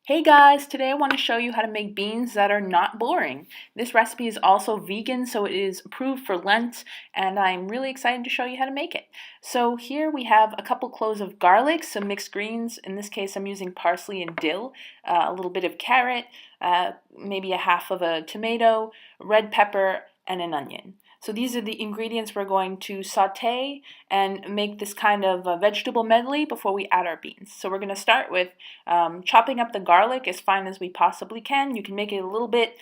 Hey guys, today I want to show you how to make beans that are not boring. This recipe is also vegan, so it is approved for Lent, and I'm really excited to show you how to make it. So here we have a couple cloves of garlic, some mixed greens. In this case, I'm using parsley and dill, a little bit of carrot, maybe a half of a tomato, red pepper, and an onion. So these are the ingredients we're going to saute and make this kind of a vegetable medley before we add our beans. So we're going to start with chopping up the garlic as fine as we possibly can. You can make it a little bit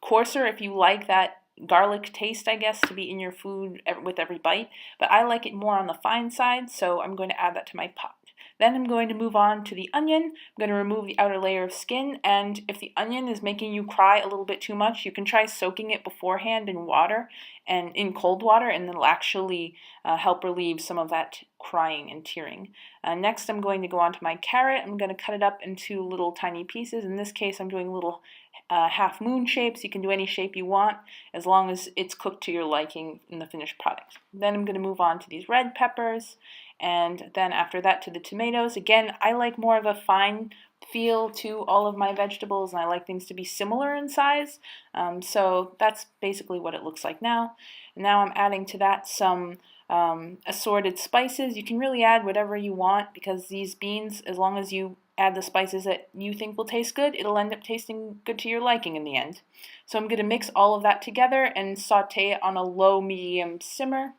coarser if you like that garlic taste, I guess, to be in your food with every bite. But I like it more on the fine side, so I'm going to add that to my pot. Then I'm going to move on to the onion. I'm going to remove the outer layer of skin, and if the onion is making you cry a little bit too much, you can try soaking it beforehand in water and in cold water, and it'll actually help relieve some of that crying and tearing. Next, I'm going to go on to my carrot. I'm going to cut it up into little tiny pieces. In this case, I'm doing little half moon shapes. You can do any shape you want as long as it's cooked to your liking in the finished product. Then I'm going to move on to these red peppers, and then after that to the tomatoes. Again, I like more of a fine feel to all of my vegetables, and I like things to be similar in size. So that's basically what it looks like now. Now I'm adding to that some assorted spices. You can really add whatever you want because these beans, as long as you add the spices that you think will taste good, it'll end up tasting good to your liking in the end. So I'm going to mix all of that together and saute it on a low-medium simmer.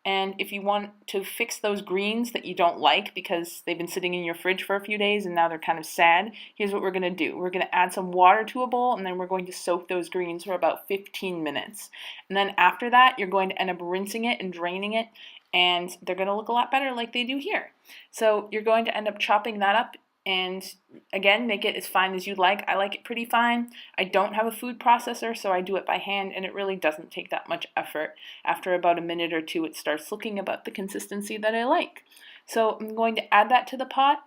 And if you want to fix those greens that you don't like because they've been sitting in your fridge for a few days and now they're kind of sad, here's what we're going to do. We're going to add some water to a bowl, and then we're going to soak those greens for about 15 minutes. And then after that, you're going to end up rinsing it and draining it, and they're going to look a lot better like they do here. So you're going to end up chopping that up and again, make it as fine as you'd like. I like it pretty fine. I don't have a food processor, so I do it by hand, and it really doesn't take that much effort. After about a minute or two, it starts looking about the consistency that I like. So I'm going to add that to the pot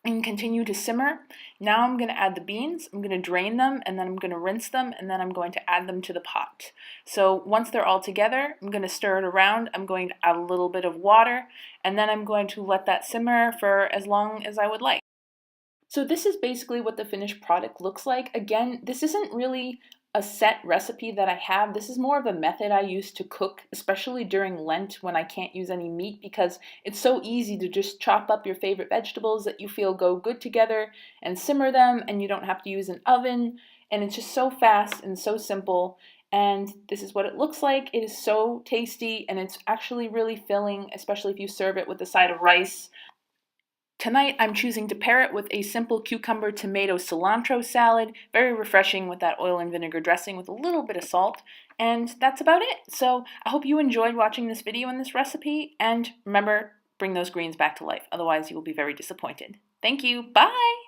and continue to simmer. Now I'm going to add the beans. I'm going to drain them, and then I'm going to rinse them, and then I'm going to add them to the pot. So once they're all together, I'm going to stir it around. I'm going to add a little bit of water, and then I'm going to let that simmer for as long as I would like. So this is basically what the finished product looks like. Again, this isn't really a set recipe that I have. This is more of a method I use to cook, especially during Lent when I can't use any meat, because it's so easy to just chop up your favorite vegetables that you feel go good together and simmer them, and you don't have to use an oven. And it's just so fast and so simple. And this is what it looks like. It is so tasty, and it's actually really filling, especially if you serve it with a side of rice. Tonight I'm choosing to pair it with a simple cucumber, tomato, cilantro salad. Very refreshing with that oil and vinegar dressing with a little bit of salt. And that's about it. So I hope you enjoyed watching this video and this recipe. And remember, bring those greens back to life. Otherwise you will be very disappointed. Thank you. Bye!